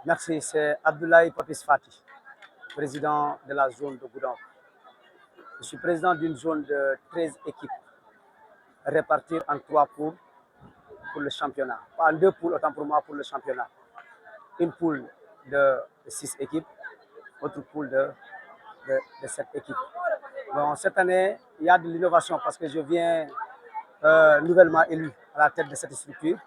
Merci, c'est Abdoulaye Papis Fati, président de la zone de Goudomp. Je suis président d'une zone de 13 équipes réparties en 3 poules pour le championnat. Pas en 2 poules, autant pour moi, pour le championnat. Une poule de 6 équipes, autre poule de 7 équipes. Bon, cette année, il y a de l'innovation parce que je viens nouvellement élu à la tête de cette structure.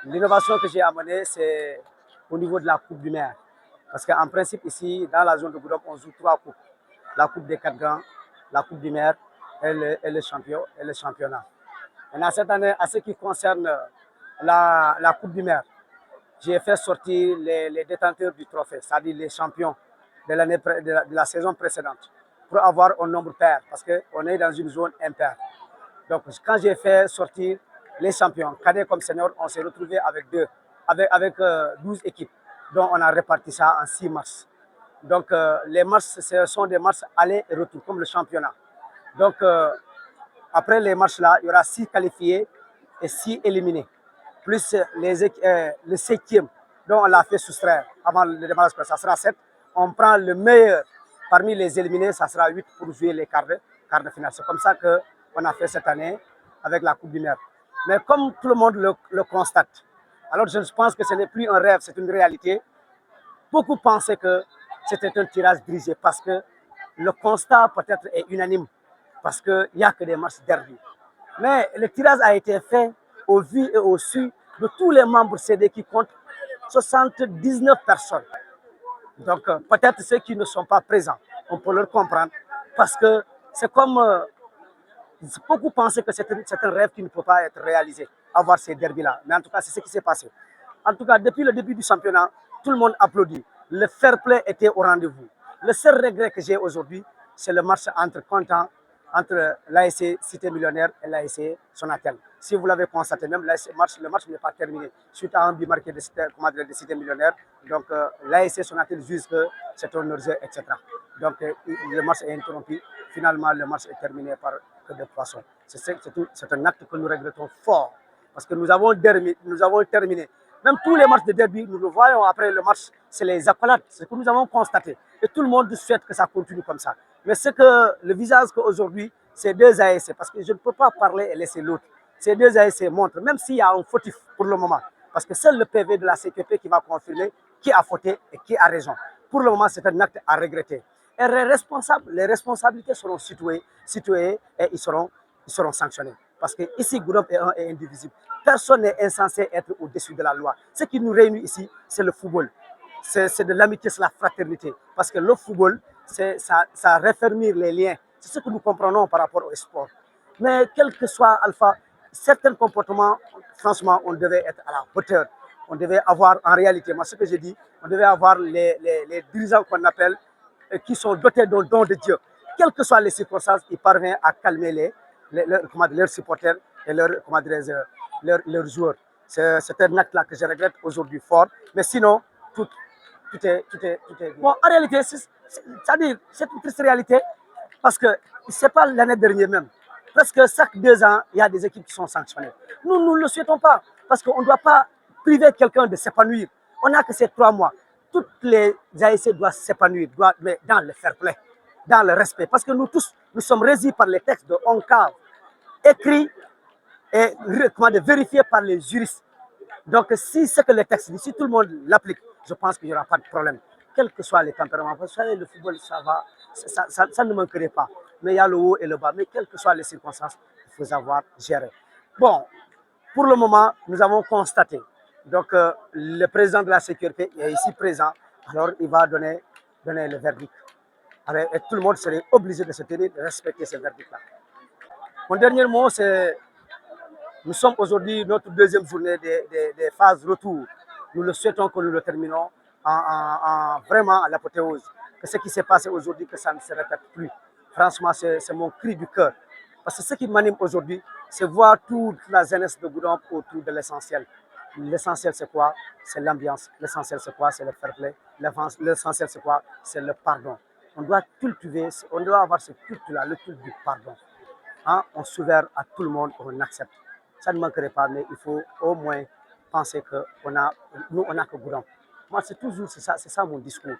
L'innovation que j'ai amenée, c'est au niveau de la Coupe du Maire. Parce qu'en principe, ici, dans la zone de Goudomp, on joue 3 coupes. La Coupe des 4 grands, la Coupe du Maire et le championnat. Maintenant, cette année, à ce qui concerne la Coupe du Maire, j'ai fait sortir les détenteurs du trophée, c'est-à-dire les champions de la saison précédente, pour avoir un nombre pair, parce qu'on est dans une zone impaire. Donc, quand j'ai fait sortir les champions, cadets comme seniors, on s'est retrouvé avec 12 équipes, dont on a réparti ça en 6 matchs. Donc, les matchs, ce sont des matchs aller et retour, comme le championnat. Donc, après les matchs-là, il y aura 6 qualifiés et 6 éliminés, plus le 7e, dont on l'a fait soustraire avant le démarrage, ça sera 7. On prend le meilleur parmi les éliminés, ça sera 8 pour jouer les quarts de finale. C'est comme ça qu'on a fait cette année avec la Coupe du Maire. Mais comme tout le monde le constate, alors je pense que ce n'est plus un rêve, c'est une réalité. Beaucoup pensaient que c'était un tirage brisé parce que le constat peut-être est unanime, parce qu'il n'y a que des matchs derby. Mais le tirage a été fait au vu et au su de tous les membres CD qui comptent 79 personnes. Donc peut-être ceux qui ne sont pas présents, on peut leur comprendre, parce que c'est comme beaucoup pensaient que c'est un rêve qui ne peut pas être réalisé, avoir ces derbys-là. Mais en tout cas, c'est ce qui s'est passé. En tout cas, depuis le début du championnat, tout le monde applaudit. Le fair play était au rendez-vous. Le seul regret que j'ai aujourd'hui, c'est le match entre l'ASC Cité Millionnaire et l'ASC Sonatel. Si vous l'avez constaté, même le match n'est pas terminé suite à un but marqué de Cité Millionnaire. Donc l'ASC Sonatel juge que c'est un hors-jeu, etc. Donc le match est interrompu. Finalement, le match est terminé par que de poissons. C'est un acte que nous regrettons fort, parce que nous avons terminé. Même tous les matchs de derby, nous le voyons après le match, c'est les accolades, c'est ce que nous avons constaté. Et tout le monde souhaite que ça continue comme ça. Mais c'est que le visage qu'aujourd'hui, ces deux ASC, parce que je ne peux pas parler et laisser l'autre, ces deux ASC montrent, même s'il y a un fautif pour le moment, parce que seul le PV de la CQP qui va confirmer qui a fauté et qui a raison. Pour le moment, c'est un acte à regretter. Et les responsabilités seront situées et ils seront sanctionnés. Parce que ici, Goudomp est indivisible. Personne n'est insensé être au-dessus de la loi. Ce qui nous réunit ici, c'est le football. C'est de l'amitié, c'est la fraternité. Parce que le football, ça raffermit les liens. C'est ce que nous comprenons par rapport au sport. Mais quel que soit Alpha, certains comportements, franchement, on devait être à la hauteur. On devait avoir, en réalité, moi, ce que j'ai dit, on devait avoir les dirigeants qu'on appelle, qui sont dotés d'un don de Dieu. Quelles que soient les circonstances, ils parviennent à calmer leurs supporters et leurs joueurs. C'est un acte-là que je regrette aujourd'hui fort. Mais sinon, tout est. Bon, en réalité, c'est-à-dire, c'est une triste réalité, parce que ce n'est pas l'année dernière même. Presque chaque 2 ans, il y a des équipes qui sont sanctionnées. Nous ne le souhaitons pas, parce qu'on ne doit pas priver quelqu'un de s'épanouir. On n'a que ces 3 mois. Toutes les ASC doivent s'épanouir dans le fair play, dans le respect. Parce que nous tous, nous sommes régis par les textes de ONCAV, écrits et vérifiés par les juristes. Donc, si c'est que les textes disent, si tout le monde l'applique, je pense qu'il n'y aura pas de problème, quels que soient les tempéraments. Vous savez, le football, ça va, ça ne manquerait pas. Mais il y a le haut et le bas. Mais quelles que soient les circonstances, il faut savoir gérer. Bon, pour le moment, nous avons constaté. Donc, le président de la sécurité est ici présent. Alors, il va donner le verdict. Alors, et tout le monde serait obligé de se tenir, de respecter ce verdict-là. Mon dernier mot, c'est: nous sommes aujourd'hui notre 2e journée des phases retour. Nous le souhaitons que nous le terminons vraiment à l'apothéose. Que ce qui s'est passé aujourd'hui, que ça ne se répète plus. Franchement, c'est mon cri du cœur. Parce que ce qui m'anime aujourd'hui, c'est voir toute la jeunesse de Goudomp autour de l'essentiel. L'essentiel, c'est quoi? C'est l'ambiance. L'essentiel, c'est quoi? C'est le fair play. L'essentiel, c'est quoi? C'est le pardon. On doit avoir ce culte-là, le culte du pardon. Hein? On s'ouvre à tout le monde, on accepte. Ça ne manquerait pas, mais il faut au moins penser que nous, on n'a que Goudomp. Moi, c'est ça mon discours.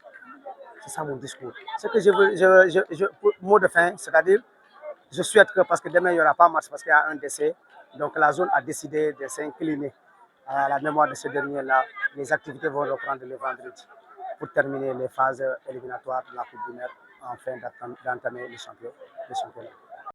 C'est ça mon discours. Ce que mot de fin, c'est-à-dire, je souhaite que, parce que demain, il n'y aura pas match parce qu'il y a un décès, donc la zone a décidé de s'incliner à la mémoire de ce dernier-là. Les activités vont reprendre le vendredi pour terminer les phases éliminatoires de la Coupe du Maire afin d'entamer le championnat.